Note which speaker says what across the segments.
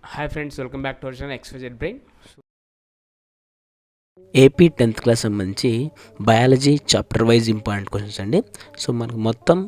Speaker 1: Hi friends, welcome back to our channel XYZ brain.
Speaker 2: AP 10th class సంబంధించి biology chapter wise important questions అండి. So మనకు మొత్తం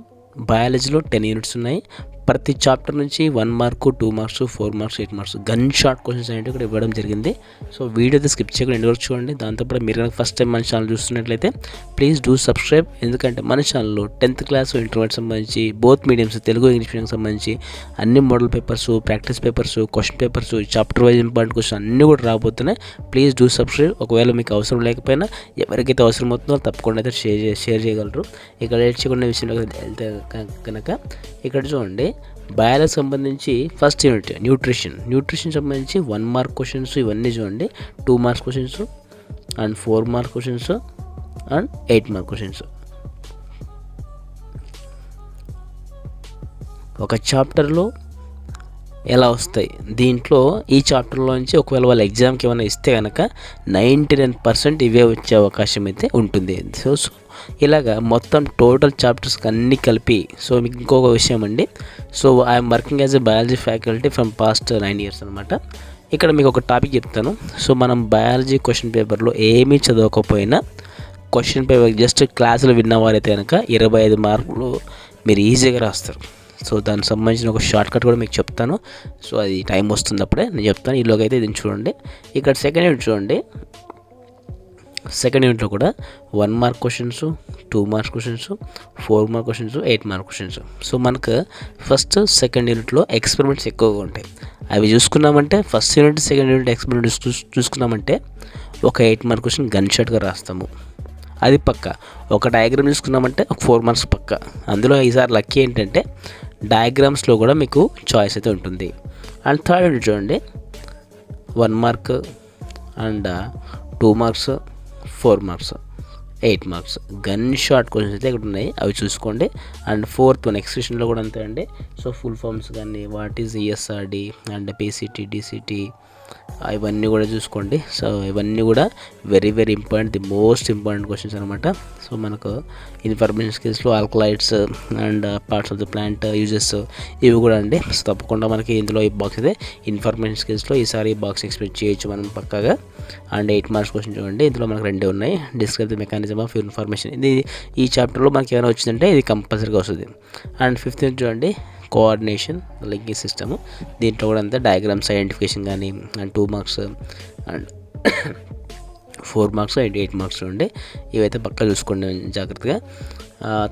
Speaker 2: బయాలజీలో 10 units ఉన్నాయి. ప్రతి chapter నుంచి 1 mark, 2 marks, 4 marks, 8 marks gun short questions అనేవి ఇక్కడ ఇవ్వడం జరిగింది. సో వీడియో అయితే స్కిప్ చేయకుండా ఎండ్ వరకు చూడండి. దాంతోపాటు మీరు కనుక ఫస్ట్ టైం మన ఛానల్ చూస్తున్నట్లయితే ప్లీజ్ డూ సబ్స్క్రైబ్. ఎందుకంటే మన ఛానల్లో 10th క్లాస్ ఇంటర్మీడియట్ సంబంధించి both mediums Telugu English medium సంబంధించి అన్ని model papers, practice papers, question papers, chapter wise important question అన్నీ కూడా రాబోతున్నాయి. Please do subscribe. ఒకవేళ మీకు అవసరం లేకపోయినా ఎవరికైతే అవసరం అవుతుందో తప్పకుండా అయితే షేర్ చేయగలరు. ఇక్కడ లేట్ చేయకుండా విషయంలో వెళ్తే కనుక ఇక్కడ చూడండి, బయాలజీ సంబంధించి ఫస్ట్ యూనిట్ న్యూట్రిషన్ సంబంధించి 1 మార్క్ క్వశ్చన్స్ ఇవన్నీ చూడండి. 2 marks questions and 4 mark questions and 8 mark questions. ఒక చాప్టర్లో ఎలా వస్తాయి, దీంట్లో ఈ చాప్టర్లోంచి ఒకవేళ వాళ్ళ ఎగ్జామ్కి ఏమైనా ఇస్తే కనుక 99% ఇవే వచ్చే అవకాశం అయితే ఉంటుంది. సో ఇలాగా మొత్తం టోటల్ చాప్టర్స్ అన్నీ కలిపి. సో మీకు ఇంకొక విషయం అండి, so I'm working as a biology faculty from past 9 years అనమాట. ఇక్కడ మీకు ఒక టాపిక్ చెప్తాను. సో మనం బయాలజీ క్వశ్చన్ పేపర్లో ఏమీ చదవకపోయినా క్వశ్చన్ పేపర్ జస్ట్ క్లాసులు విన్నవారైతే కనుక 25 మార్కులు మీరు ఈజీగా రాస్తారు. సో దానికి సంబంధించిన ఒక షార్ట్ కట్ కూడా మీకు చెప్తాను. సో అది టైం వస్తుంది అప్పుడే నేను చెప్తాను. ఈలోగా అయితే దీన్ని చూడండి. ఇక్కడ సెకండ్ యూనిట్ చూడండి. సెకండ్ యూనిట్లో కూడా 1 mark questions, 2 marks questions, 4 mark questions, 8 mark questions. So మనకు ఫస్ట్ సెకండ్ యూనిట్లో ఎక్స్పెరిమెంట్స్ ఎక్కువగా ఉంటాయి. అవి చూసుకున్నామంటే first unit, second unit experiments చూసుకున్నామంటే ఒక 8 మార్క్ క్వశ్చన్ గన్ షాట్గా రాస్తాము. అది పక్క. ఒక డయాగ్రామ్ చూసుకున్నామంటే ఒక 4 మార్క్స్ పక్క. అందులో ఈసారి లక్కీ ఏంటంటే డయాగ్రామ్స్లో కూడా మీకు చాయిస్ అయితే ఉంటుంది. అండ్ థర్డ్ యూనిట్ చూడండి, 1 mark and 2 marks, 4 marks, 8 marks gun short questions అయితే ఇక్కడ ఉన్నాయి. అవి చూసుకోండి. అండ్ ఫోర్త్ వన్ ఎక్స్ప్రెషన్లో కూడా అంతే అండి. సో ఫుల్ ఫామ్స్ కానీ what is ESRD and PCT, DCT ఇవన్నీ కూడా చూసుకోండి. సో ఇవన్నీ కూడా very important, the most important questions అనమాట. సో మనకు ఇన్ఫర్మేషన్ స్కిల్స్లో alkaloids and parts of the plant uses ఇవి కూడా అండి. సో తప్పకుండా మనకి ఇందులో ఈ బాక్స్ అయితే ఇన్ఫర్మేషన్ స్కిల్స్లో ఈసారి ఈ బాక్స్ ఎక్స్పెక్ట్ చేయొచ్చు మనం పక్కాగా. అండ్ 8 మార్క్స్ క్వశ్చన్ చూడండి. ఇందులో మనకు 2 ఉన్నాయి. Describe the mechanism of information. ఇది ఈ చాప్టర్లో మనకి ఏమైనా వచ్చిందంటే ఇది కంపల్సరీగా వస్తుంది. అండ్ 5th చూడండి, కోఆర్డినేషన్ లింకింగ్ సిస్టము. దీంట్లో కూడా అంతా డయాగ్రామ్స్ ఐడెంటిఫికేషన్ కానీ and 2 marks and 4 marks and 8 marks ఉండే. ఇవైతే పక్కా చూసుకోండి జాగ్రత్తగా.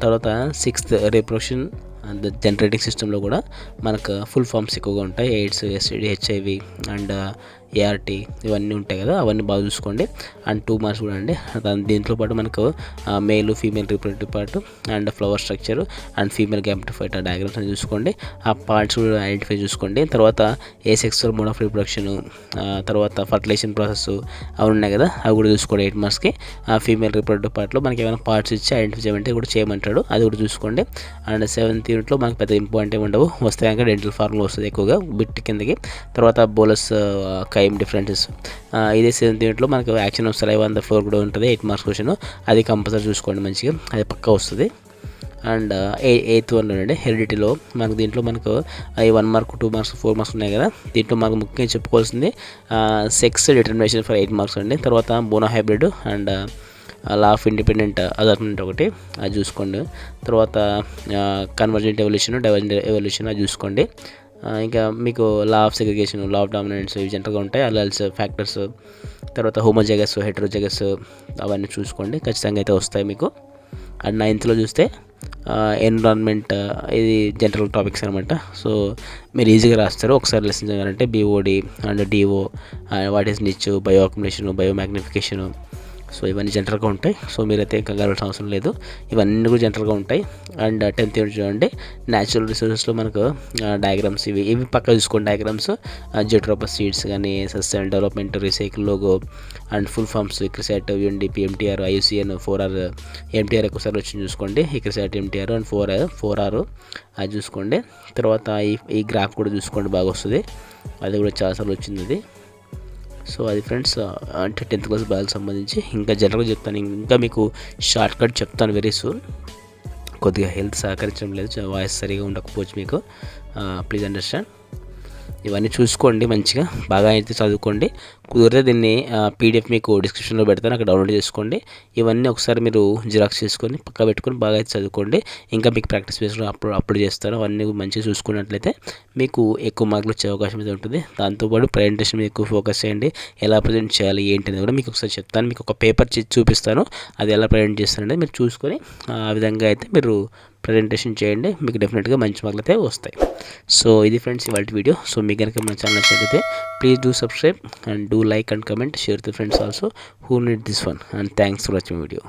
Speaker 2: తర్వాత 6th రీప్రొడక్షన్ అండ్ జనరేటింగ్ సిస్టంలో కూడా మనకు ఫుల్ ఫామ్స్ ఎక్కువగా ఉంటాయి. AIDS, STD, HIV and ART ఇవన్నీ ఉంటాయి కదా, అవన్నీ బాగా చూసుకోండి. అండ్ 2 మార్క్స్ కూడా అండి. దీంట్లో పాటు మనకు male, female reproductive part and flower structure and female gametophyte diagrams అని చూసుకోండి. ఆ పార్ట్స్ కూడా ఐడెంటిఫై చూసుకోండి. తర్వాత సెక్సువల్ మోడ్ ఆఫ్ రీప్రొడక్షన్, తర్వాత ఫర్టిలైజేషన్ ప్రాసెస్ అవి ఉన్నాయి కదా, అవి కూడా చూసుకోండి 8 మార్క్స్కి. ఫీమేల్ రీప్రొడక్టివ్ పార్ట్లో మనకి ఏమైనా పార్ట్స్ ఇచ్చి ఐడెంటిఫై చేయమంటే కూడా చేయమంటాడు, అది కూడా చూసుకోండి. అండ్ 7th యూనిట్లో మనకి పెద్ద ఇంపార్టెంట్ ఏమి ఉండవు. వస్తే కనుక డెంటల్ ఫార్ములా వస్తుంది ఎక్కువగా బిట్ కిందకి. తర్వాత బోలస్ కైమ్ డిఫరెన్సెస్. ఇదే 7th యూనిట్లో మనకు action of saliva on the floor కూడా ఉంటుంది. 8 మార్క్స్ క్వశ్చన్, అది కంపల్సరీ చూసుకోండి మంచిగా, అది పక్కా వస్తుంది. అండ్ 8th వన్ అండి, హెరిడిటీలో మనకు దీంట్లో మనకు ఈ 1 మార్క్, 2 మార్క్స్, 4 మార్క్స్ ఉన్నాయి కదా. దీంట్లో మనకు ముఖ్యంగా చెప్పుకోవాల్సింది సెక్స్ డిటర్మినేషన్ ఫర్ 8 మార్క్స్ అండి. తర్వాత mono hybrid and law of independent assortment ఒకటి, అది చూసుకోండి. తర్వాత కన్వర్జెంట్ ఎవల్యూషన్, డైవర్జెంట్ ఎవల్యూషన్ అది చూసుకోండి. ఇంకా మీకు law of segregation, law of dominance ఇవి జనరల్గా ఉంటాయి. అలల్స్ ఫ్యాక్టర్స్, తర్వాత హోమోజైగస్, హెటరోజైగస్ అవన్నీ చూసుకోండి, ఖచ్చితంగా అయితే వస్తాయి మీకు. అండ్ 9th చూస్తే ఎన్విరాన్మెంట్, ఇది జనరల్ టాపిక్స్ అనమాట. సో మీరు ఈజీగా రాస్తారు ఒకసారి లెసన్ చేయాలంటే. BOD and DO, what is niche, bio accumulation, bio magnification. So ఇవన్నీ జనరల్గా ఉంటాయి. సో మీరైతే కంగారాల్సిన అవసరం లేదు, ఇవన్నీ కూడా జనరల్గా ఉంటాయి. అండ్ 10th యూనిట్ చూడండి, న్యాచురల్ రిసోర్సెస్లో మనకు డయాగ్రామ్స్ ఇవి పక్కా చూసుకోండి. డయాగ్రామ్స్ జియోట్రోపస్ సీడ్స్ కానీ, sustain development, recycle logo and full forms క్రిసాట్, UNDP, MTR, IUCN, 4R, MTR ఎక్కువసారి వచ్చింది చూసుకోండి. క్రిసాట్, MTR అండ్ 4R అది చూసుకోండి. తర్వాత ఈ గ్రాఫ్ కూడా చూసుకోండి, బాగా వస్తుంది, అది కూడా చాలాసార్లు వచ్చింది అది. సో అది ఫ్రెండ్స్, అంటే 10th క్లాస్ బయాలజీ సంబంధించి. ఇంకా జనరల్గా చెప్తాను, ఇంకా మీకు షార్ట్ కట్ చెప్తాను వెరీ సూన్. కొద్దిగా హెల్త్ సహకరించడం లేదు, వాయిస్ సరిగా ఉండకపోవచ్చు మీకు, ప్లీజ్ అండర్స్టాండ్. ఇవన్నీ చూసుకోండి, మంచిగా బాగా అయితే చదువుకోండి. కుదిరితే దీన్ని పీడిఎఫ్ మీకు డిస్క్రిప్షన్లో పెడతాను, అక్కడ డౌన్లోడ్ చేసుకోండి. ఇవన్నీ ఒకసారి మీరు జిరాక్స్ చేసుకొని పక్క పెట్టుకొని బాగా అయితే చదువుకోండి. ఇంకా మీకు ప్రాక్టీస్ బేస్లో అప్లోడ్ చేస్తాను. అవన్నీ మంచిగా చూసుకున్నట్లయితే మీకు ఎక్కువ మార్కులు వచ్చే అవకాశం అయితే ఉంటుంది. దాంతోపాటు ప్రజెంటేషన్ మీద ఎక్కువ ఫోకస్ చేయండి. ఎలా ప్రజెంట్ చేయాలి ఏంటి అనేది కూడా మీకు ఒకసారి చెప్తాను. మీకు ఒక పేపర్ చూపిస్తాను, అది ఎలా ప్రజెంట్ చేస్తానంటే మీరు చూసుకొని ఆ విధంగా అయితే మీరు ప్రజెంటేషన్ చేయండి. మీకు డెఫినెట్గా మంచి మార్కులు అయితే వస్తాయి. సో ఇది ఫ్రెండ్స్ ఇవాళ వీడియో. సో మీకు కనుక మన ఛానల్ నచ్చినట్లయితే please do subscribe and do like and comment, share to friends also who need this one. And thanks for watching video.